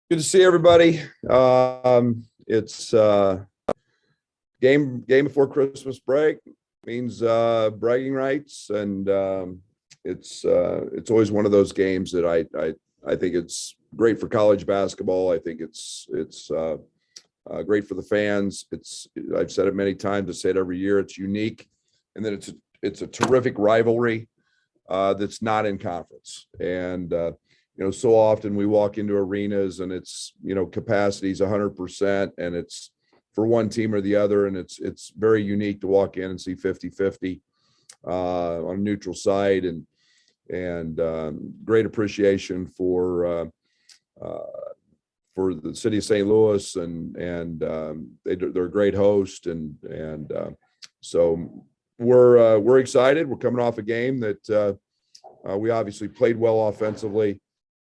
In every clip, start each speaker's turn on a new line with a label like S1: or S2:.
S1: Good to see everybody. It's game before Christmas break means bragging rights, and it's always one of those games that I think it's great for college basketball. I think it's great for the fans. I've said it many times. I say it every year. It's unique, and then it's a terrific rivalry that's not in conference. And so often we walk into arenas and it's, capacity is 100% and it's for one team or the other. And it's very unique to walk in and see 50-50 on a neutral site, and great appreciation for the city of St. Louis, and they're a great host. And so we're excited. We're coming off a game that we obviously played well offensively.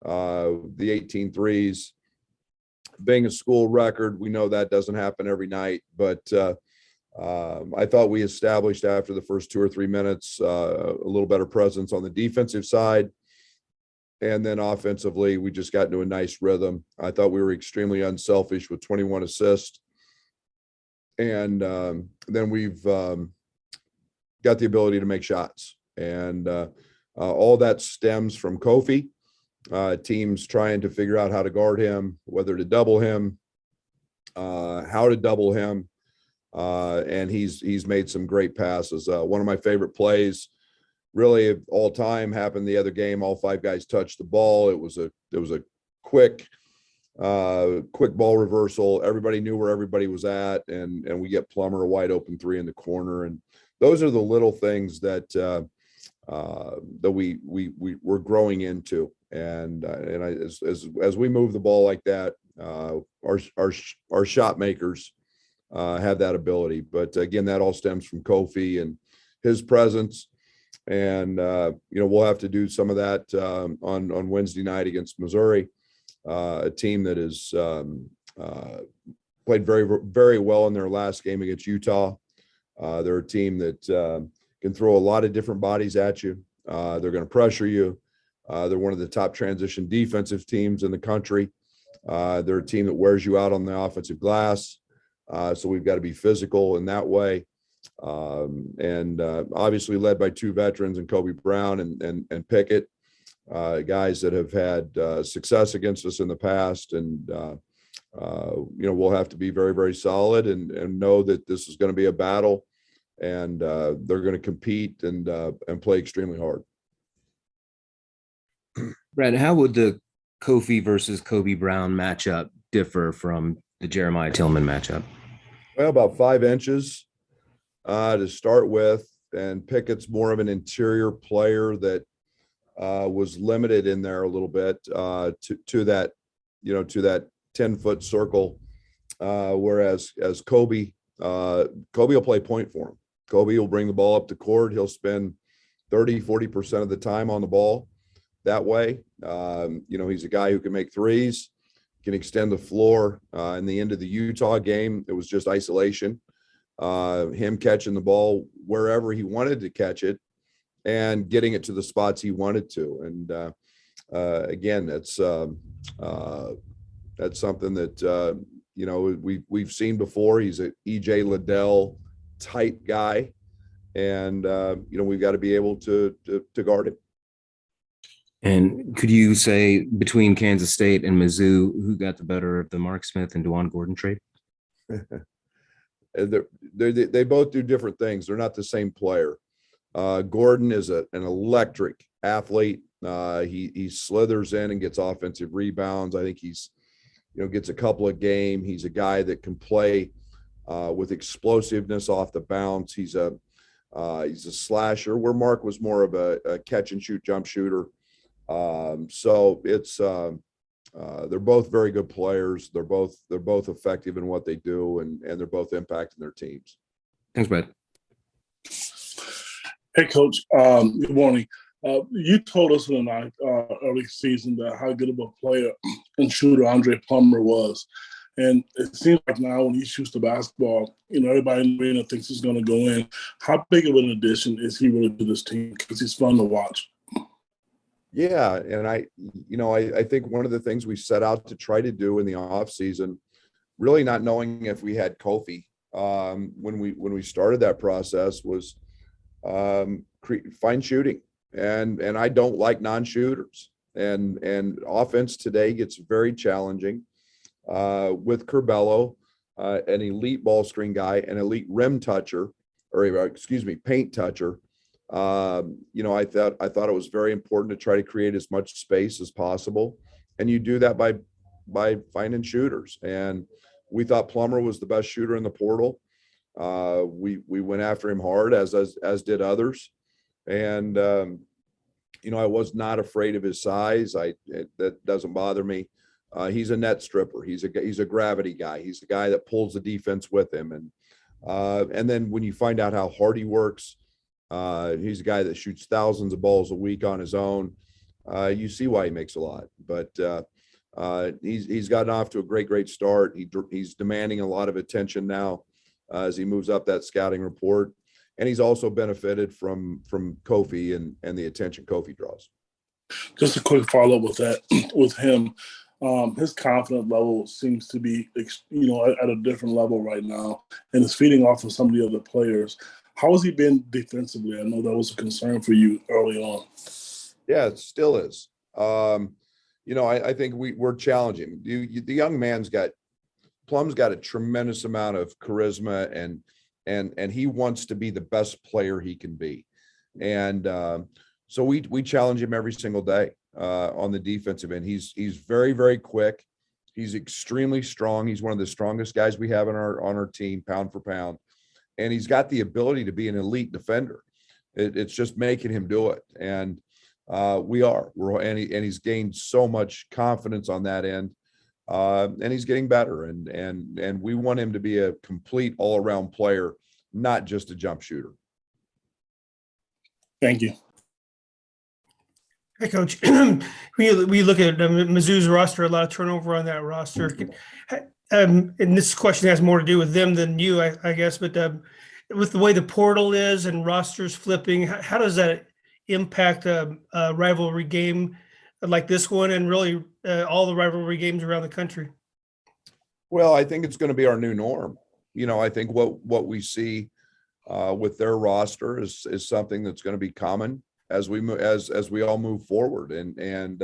S1: The 18 threes being a school record, we know that doesn't happen every night, but I thought we established after the first 2 or 3 minutes a little better presence on the defensive side, and then offensively we just got into a nice rhythm. I thought we were extremely unselfish with 21 assists, and then we've got the ability to make shots, and all that stems from Kofi. Teams trying to figure out how to guard him, whether to double him, how to double him, and he's made some great passes. One of my favorite plays, really of all time, happened the other game. All 5 guys touched the ball. It was a quick ball reversal. Everybody knew where everybody was at, and we get Plummer a wide open 3 in the corner. And those are the little things that we're growing into. And as we move the ball like that, our shot makers have that ability. But again, that all stems from Kofi and his presence. And we'll have to do some of that on Wednesday night against Missouri, a team that has played very, very well in their last game against Utah. They're a team that can throw a lot of different bodies at you. They're going to pressure you. They're one of the top transition defensive teams in the country. They're a team that wears you out on the offensive glass. So we've got to be physical in that way. And obviously led by 2 veterans, and Kobe Brown and Pickett, guys that have had success against us in the past. And, we'll have to be very, very solid and know that this is going to be a battle, and they're going to compete and play extremely hard.
S2: Brad, how would the Kofi versus Kobe Brown matchup differ from the Jeremiah Tillman matchup?
S1: Well, about 5 inches to start with, and Pickett's more of an interior player that was limited in there a little bit to that 10-foot circle, whereas Kobe will play point for him. Kobe will bring the ball up the court. He'll spend 30-40% of the time on the ball that way. He's a guy who can make threes, can extend the floor. In the end of the Utah game, it was just isolation, him catching the ball wherever he wanted to catch it and getting it to the spots he wanted to. And again, that's something that we've seen before. He's a EJ Liddell type guy, and we've got to be able to guard him.
S2: And could you say between Kansas State and Mizzou, who got the better of the Mark Smith and DeJuan Gordon trade?
S1: They both do different things. They're not the same player. Gordon is an electric athlete. He slithers in and gets offensive rebounds. I think he's gets a couple a game. He's a guy that can play with explosiveness off the bounce. He's a slasher, where Mark was more of a catch and shoot jump shooter. So it's they're both very good players. They're both effective in what they do, and they're both impacting their teams.
S2: Thanks, Brad.
S3: Hey, Coach. Good morning. You told us in the early season that how good of a player and shooter Andre Plummer was. And it seems like now when he shoots the basketball, everybody in the arena thinks he's going to go in. How big of an addition is he really to this team? Because he's fun to watch.
S1: Yeah, and I think one of the things we set out to try to do in the off season, really not knowing if we had Kofi when we started that process, was find shooting, and I don't like non-shooters, and offense today gets very challenging with Curbelo, an elite ball screen guy, an elite rim toucher, or excuse me, paint toucher. I thought it was very important to try to create as much space as possible, and you do that by finding shooters. And we thought Plummer was the best shooter in the portal. We went after him hard, as did others, and I was not afraid of his size. That doesn't bother me. He's a net stripper. He's a gravity guy. He's the guy that pulls the defense with him, and then when you find out how hard he works. He's a guy that shoots thousands of balls a week on his own. You see why he makes a lot, but he's gotten off to a great start. He's demanding a lot of attention now as he moves up that scouting report, and he's also benefited from Kofi and the attention Kofi draws.
S3: Just a quick follow-up with that, with him. His confidence level seems to be, at a different level right now, and is feeding off of some of the other players. How has he been defensively? I know that was a concern for you early on.
S1: Yeah, it still is. I think we're challenging. The young man's Plum's got a tremendous amount of charisma, and he wants to be the best player he can be. And so we challenge him every single day on the defensive end. He's very, very quick. He's extremely strong. He's one of the strongest guys we have on our team, pound for pound. And he's got the ability to be an elite defender. It's just making him do it. And he's gained so much confidence on that end. And he's getting better. And we want him to be a complete all-around player, not just a jump shooter.
S3: Thank you.
S4: Hey, Coach. we look at Mizzou's roster, a lot of turnover on that roster. And this question has more to do with them than you, I guess. But with the way the portal is and rosters flipping, how does that impact a rivalry game like this one, and really all the rivalry games around the country?
S1: Well, I think it's going to be our new norm. I think what we see with their roster is something that's going to be common as we all move forward. And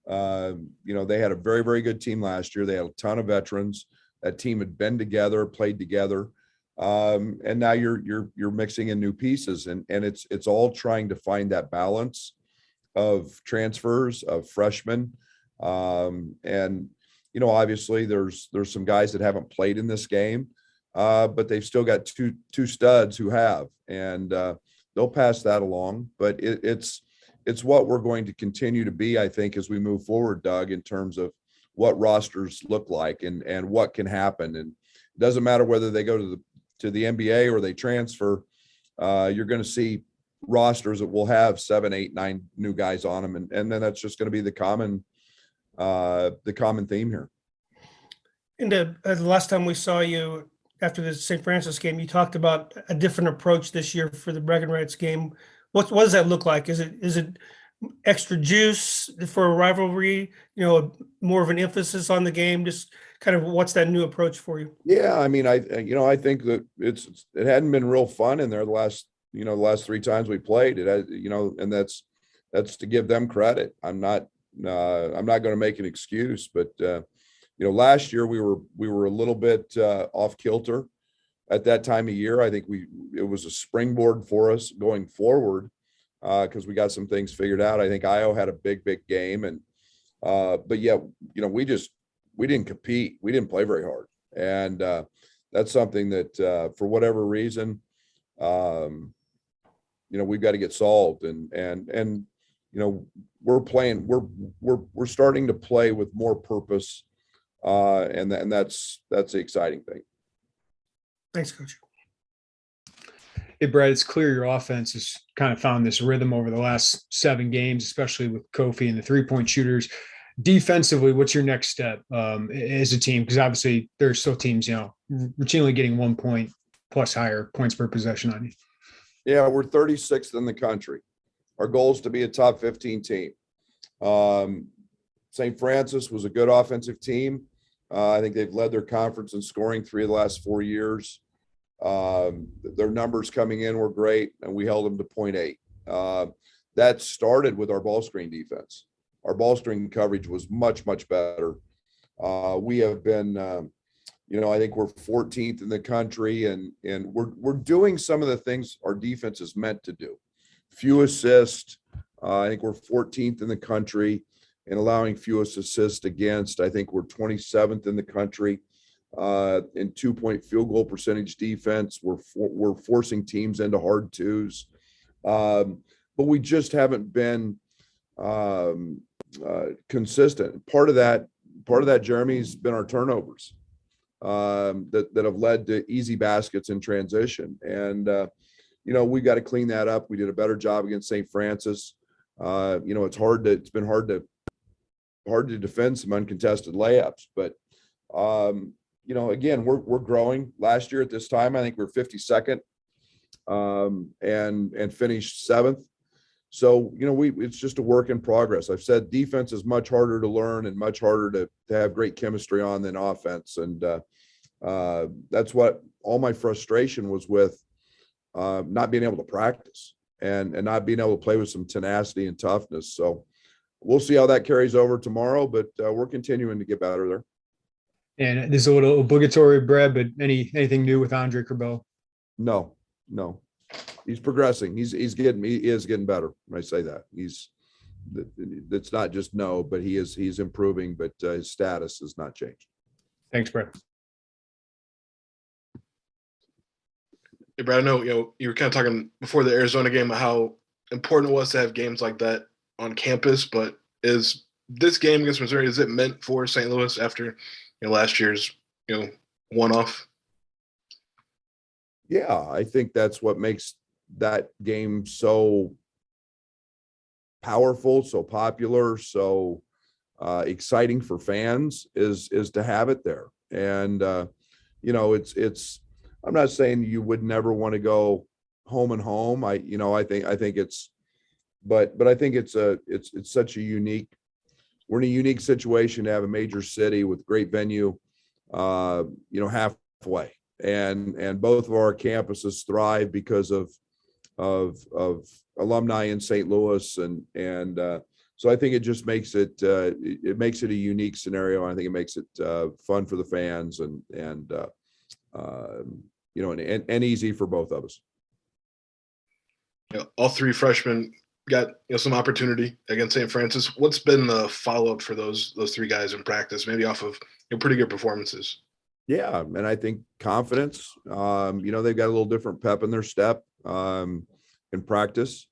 S1: they had a very, very good team last year. They had a ton of veterans. That team had been together, played together. And now you're mixing in new pieces, and it's all trying to find that balance of transfers, of freshmen. And obviously there's some guys that haven't played in this game, but they've still got two studs who have, and they'll pass that along. But it's what we're going to continue to be, I think, as we move forward, Doug, in terms of what rosters look like and what can happen. And it doesn't matter whether they go to the NBA or they transfer, you're going to see rosters that will have 7, 8, 9 new guys on them. And then that's just going to be the common theme here.
S4: And the last time we saw you after the St. Francis game, you talked about a different approach this year for the Braggin Rights game. What does that look like? Is it extra juice for a rivalry? More of an emphasis on the game? Just kind of what's that new approach for you?
S1: Yeah, I mean, I think that it hadn't been real fun in there the last 3 times we played it. And that's to give them credit. I'm not going to make an excuse, but last year we were a little bit off kilter at that time of year. I think it was a springboard for us going forward because we got some things figured out. I think Io had a big game, and but yeah, we didn't compete. We didn't play very hard, and that's something that for whatever reason, we've got to get solved. And we're playing. We're starting to play with more purpose, and that's the exciting thing.
S4: Thanks, Coach.
S5: Hey, Brad, it's clear your offense has kind of found this rhythm over the last 7 games, especially with Kofi and the 3-point shooters. Defensively, what's your next step as a team? Because obviously there's still teams, routinely getting 1 point plus higher points per possession on you.
S1: Yeah, we're 36th in the country. Our goal is to be a top 15 team. St. Francis was a good offensive team. I think they've led their conference in scoring 3 of the last 4 years. Their numbers coming in were great, and we held them to 0.8. That started with our ball screen defense. Our ball screen coverage was much, much better. We have been, I think we're 14th in the country, and we're doing some of the things our defense is meant to do. Few assists. I think we're 14th in the country in allowing fewest assists against. I think we're 27th in the country in 2-point field goal percentage defense. We're forcing teams into hard twos, but we just haven't been consistent. Part of that, Jeremy, has been our turnovers that have led to easy baskets in transition. And we got to clean that up. We did a better job against St. Francis. It's been hard to defend some uncontested layups, but again, we're growing. Last year at this time, I think we were 52nd and finished 7th. So, it's just a work in progress. I've said defense is much harder to learn and much harder to have great chemistry on than offense. And that's what all my frustration was with not being able to practice and not being able to play with some tenacity and toughness. So we'll see how that carries over tomorrow, but we're continuing to get better there.
S5: And this is a little obligatory, Brad, but anything new with Andre Crabell?
S1: No. He's progressing. He is getting better. When I say that, it's not just no, but he's improving, but his status has not changed.
S5: Thanks, Brad.
S6: Hey, Brad, I know you were kind of talking before the Arizona game about how important it was to have games like that on campus, but is this game against Missouri, is it meant for St. Louis after last year's one-off?
S1: Yeah, I think that's what makes that game so powerful, so popular, so exciting for fans is to have it there. And it's I'm not saying you would never want to go home and home. I think it's, but I think it's such a unique, we're in a unique situation to have a major city with great venue, halfway, and both of our campuses thrive because of alumni in St. Louis, and so I think it just makes it a unique scenario. I think it makes it fun for the fans and easy for both of us.
S6: All 3 freshmen got some opportunity against St. Francis. What's been the follow-up for those 3 guys in practice, maybe off of pretty good performances?
S1: Yeah, and I think confidence. They've got a little different pep in their step in practice.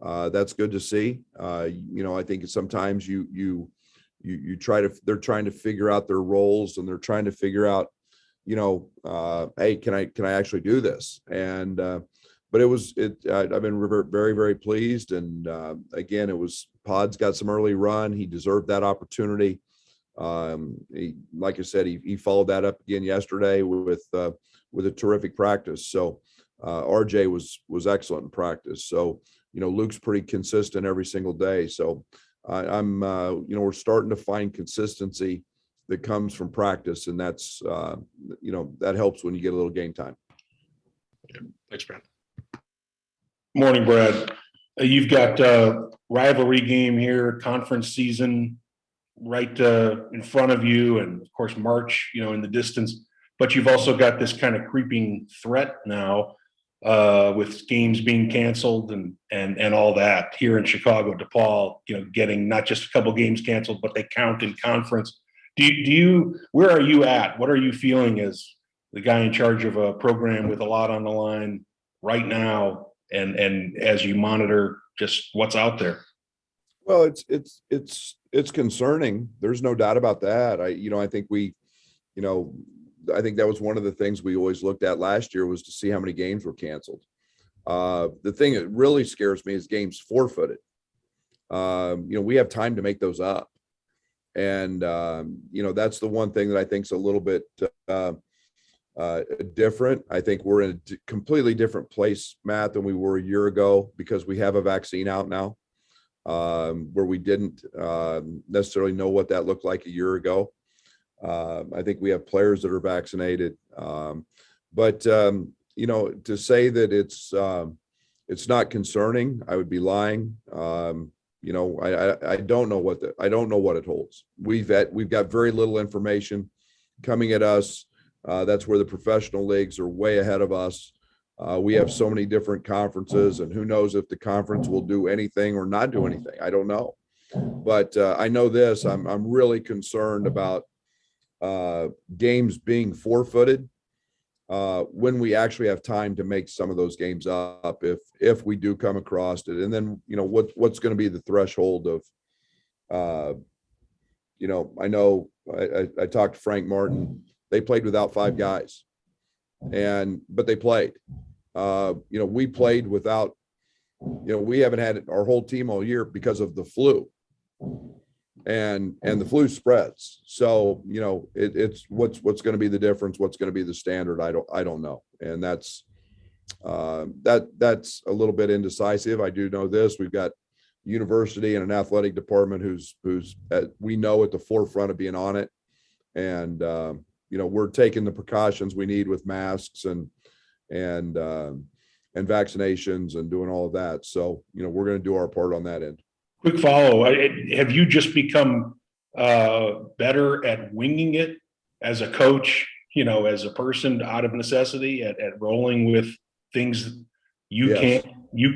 S1: That's good to see. I think sometimes they're trying to figure out their roles, and they're trying to figure out, hey, can I actually do this? And but I've been very, very pleased. And again, Pod's got some early run. He deserved that opportunity. Like I said, he followed that up again yesterday with a terrific practice. So RJ was excellent in practice. So Luke's pretty consistent every single day. So we're starting to find consistency that comes from practice, and that's that helps when you get a little game time.
S6: Yeah. Thanks, Brad.
S7: Morning, Brad. You've got rivalry game here, conference season right in front of you, and of course March, in the distance. But you've also got this kind of creeping threat now with games being canceled and all that here in Chicago. DePaul, getting not just a couple games canceled, but they count in conference. Where are you at? What are you feeling as the guy in charge of a program with a lot on the line right now, and as you monitor just what's out there?
S1: Well, it's concerning. There's no doubt about that. I think that was one of the things we always looked at last year, was to see how many games were canceled. The thing that really scares me is games forfeited. We have time to make those up. And, that's the one thing that I think is a little bit different. I think we're in a completely different place, Matt, than we were a year ago, because we have a vaccine out now. where we didn't necessarily know what that looked like a year ago. I think we have players that are vaccinated, but you know, to say that it's not concerning, I would be lying. You know, I don't know what I don't know what it holds. We've got very little information coming at us. That's where the professional leagues are way ahead of us. We have so many different conferences, and who knows if the conference will do anything or not do anything. I don't know, but I know this. I'm really concerned about games being forfeited when we actually have time to make some of those games up, if we do come across it. And then, you know, what's going to be the threshold of, you know, I know I talked to Frank Martin. They played without 5 guys, but they played. You know, we played without, you know, we haven't had our whole team all year because of the flu, and the flu spreads. So, you know, it's what's going to be the difference, what's going to be the standard. I don't know. And that's a little bit indecisive. I do know this: we've got university and an athletic department who's we know at the forefront of being on it. And, you know, we're taking the precautions we need with masks and vaccinations and doing all of that. So, you know, we're going to do our part on that end.
S7: Quick follow. Have you just become better at winging it as a coach, you know, as a person out of necessity at rolling with things you
S1: Yes.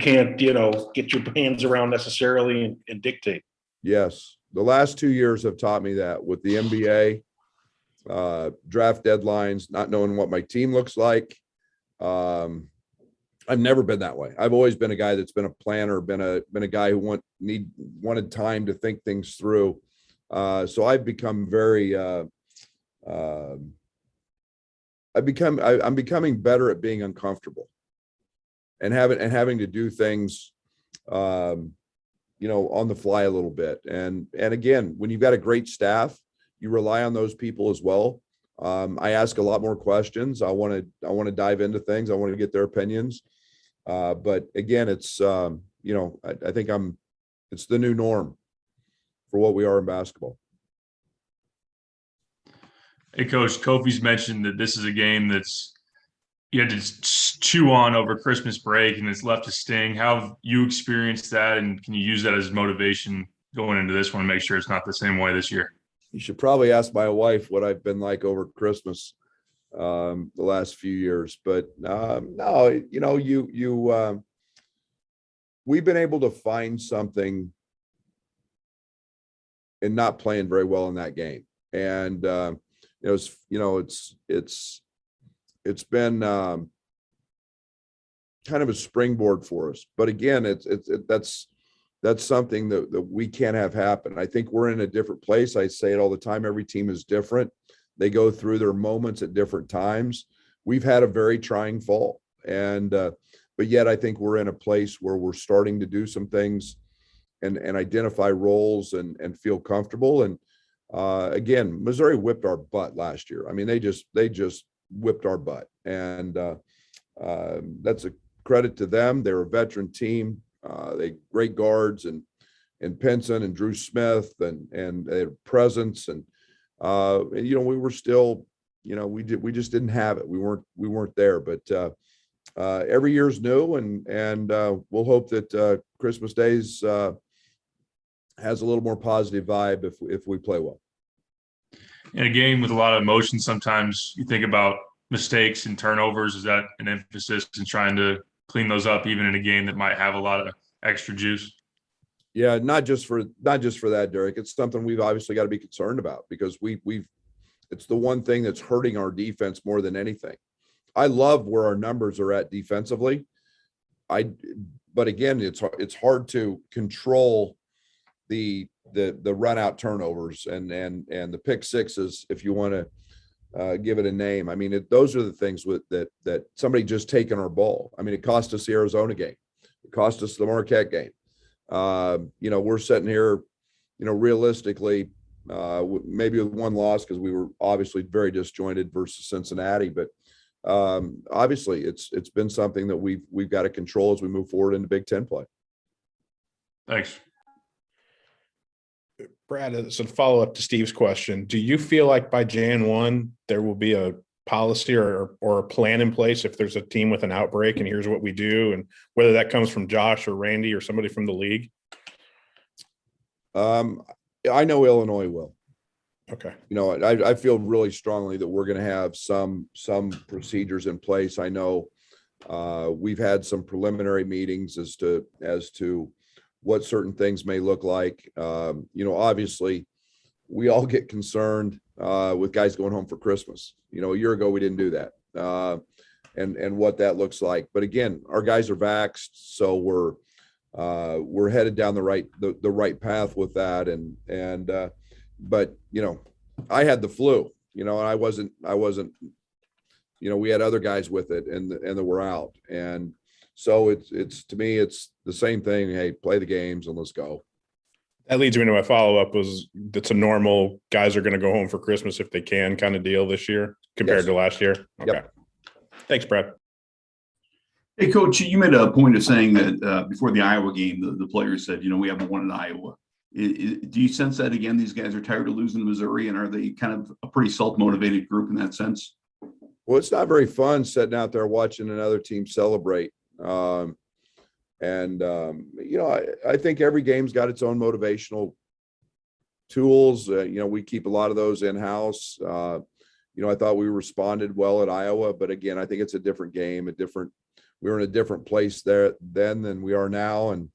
S7: can't, you know, get your hands around necessarily and dictate?
S1: Yes. The last 2 years have taught me that, with the NBA, draft deadlines, not knowing what my team looks like. I've never been that way. I've always been a guy that's been a planner, been a guy who wanted time to think things through. So I've become very, I'm becoming better at being uncomfortable and having to do things, you know, on the fly a little bit. And again, when you've got a great staff, you rely on those people as well. I ask a lot more questions. I want to dive into things. I want to get their opinions. But again, it's, you know, I think it's the new norm for what we are in basketball.
S8: Hey, Coach, Kofi's mentioned that this is a game that's you had to chew on over Christmas break, and it's left a sting. How have you experienced that, and can you use that as motivation going into this one and make sure it's not the same way this year?
S1: You should probably ask my wife what I've been like over Christmas the last few years. But no, you know, we've been able to find something in not playing very well in that game. And it's been kind of a springboard for us. But again, that's something that we can't have happen. I think we're in a different place. I say it all the time. Every team is different. They go through their moments at different times. We've had a very trying fall, but yet I think we're in a place where we're starting to do some things and identify roles and feel comfortable. And again, Missouri whipped our butt last year. I mean, they just whipped our butt, and that's a credit to them. They're a veteran team. They great guards and Pinson and Drew Smith and their presence, and you know, we were still, you know, we just didn't have it. We weren't there. But every year's new, and we'll hope that Christmas Days has a little more positive vibe if we play well.
S8: In a game with a lot of emotion, sometimes you think about mistakes and turnovers. Is that an emphasis in trying to clean those up, even in a game that might have a lot of extra juice?
S1: Yeah, not just for that, Derek. It's something we've obviously got to be concerned about, because it's the one thing that's hurting our defense more than anything. I love where our numbers are at defensively. But again, it's hard to control the run out turnovers and the pick sixes, if you want to give it a name. I mean, those are the things that somebody just taking our ball. I mean, it cost us the Arizona game. It cost us the Marquette game. You know, we're sitting here, you know, realistically, maybe with one loss because we were obviously very disjointed versus Cincinnati. But obviously, it's been something that we've got to control as we move forward into Big Ten play.
S8: Thanks.
S7: Brad, as a follow-up to Steve's question, do you feel like by Jan 1 there will be a policy or a plan in place if there's a team with an outbreak and here's what we do, and whether that comes from Josh or Randy or somebody from the league?
S1: I know Illinois will.
S7: Okay.
S1: You know, I feel really strongly that we're going to have some procedures in place. I know we've had some preliminary meetings as to what certain things may look like. You know, obviously, we all get concerned with guys going home for Christmas. You know, a year ago we didn't do that, and what that looks like. But again, our guys are vaxxed, so we're headed down the right path with that. But you know, I had the flu. You know, and I wasn't. You know, we had other guys with it, and they were out. And so it's to me, it's the same thing. Hey, play the games and let's go.
S7: That leads me to my follow-up. That's a normal guys are going to go home for Christmas if they can kind of deal this year compared to last year. Okay.
S1: Yep.
S7: Thanks, Brad.
S9: Hey, Coach, you made a point of saying that before the Iowa game, the players said, you know, we haven't won in Iowa. Do you sense that again? These guys are tired of losing to Missouri, and are they kind of a pretty self-motivated group in that sense?
S1: Well, it's not very fun sitting out there watching another team celebrate. You know, I think every game's got its own motivational tools. You know, we keep a lot of those in-house. You know, I thought we responded well at Iowa, but again, I think it's a different game, we were in a different place there then than we are now. And,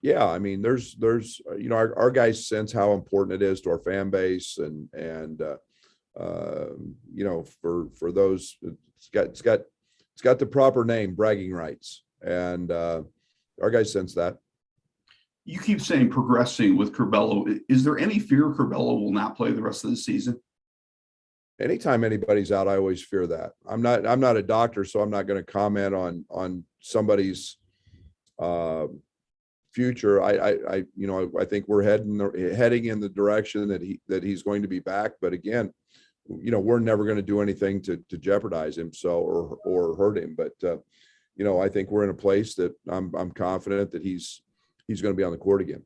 S1: yeah, I mean, there's, you know, our guys sense how important it is to our fan base and you know, for those, it's got the proper name, bragging rights. And, our guys sense that.
S9: You keep saying progressing with Curbelo. Is there any fear Curbelo will not play the rest of the season?
S1: Anytime anybody's out, I always fear that. I'm not a doctor, so I'm not going to comment on somebody's future. You know, I think we're heading in the direction that he's going to be back. But again, you know, we're never going to do anything to jeopardize him, or hurt him. But you know, I think we're in a place that I'm confident that he's going to be on the court again.